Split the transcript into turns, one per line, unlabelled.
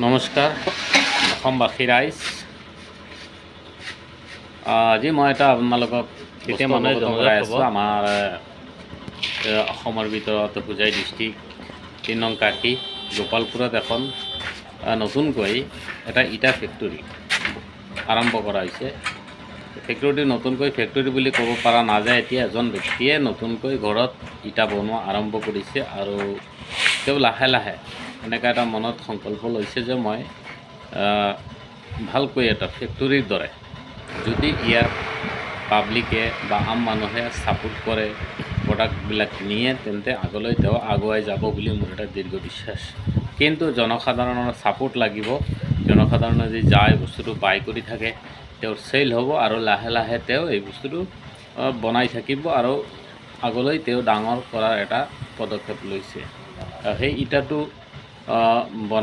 নমস্কাৰ অসমবাসী ৰাইজ। আজি মই এটা আপোনালোকক
কেতিয়া মানুহে
জনাই আছোঁ। আমাৰ অসমৰ ভিতৰত হোজাই ডিষ্ট্ৰিক্ট ৩ নং কাকি গোপালপুৰত এখন নতুনকৈ এটা ইটা ফেক্টৰী আৰম্ভ কৰা হৈছে। ফেক্টৰীটো নতুনকৈ ফেক্টৰী বুলি ক'ব পৰা নাযায়। এতিয়া এজন ব্যক্তিয়ে নতুনকৈ ঘৰত ইটা বনোৱা আৰম্ভ কৰিছে আৰু তেওঁ লাহে লাহে এনেকুৱা এটা মনত সংকল্প লৈছে যে মই ভালকৈ এটা ফেক্টৰীৰ দৰে যদি ইয়াৰ পাব্লিকে বা আম মানুহে ছাপোৰ্ট কৰে, প্ৰডাক্টবিলাক নিয়ে, তেন্তে আগলৈ তেওঁ আগুৱাই যাব বুলি মোৰ এটা দীৰ্ঘ বিশ্বাস। কিন্তু জনসাধাৰণৰ ছাপোৰ্ট লাগিব। জনসাধাৰণে যদি যায় বস্তুটো বাই কৰি থাকে, তেওঁৰ চেল হ'ব আৰু লাহে লাহে তেওঁ এই বস্তুটো বনাই থাকিব আৰু আগলৈ তেওঁ ডাঙৰ কৰাৰ এটা পদক্ষেপ লৈছে। সেই ইটাটো বনাই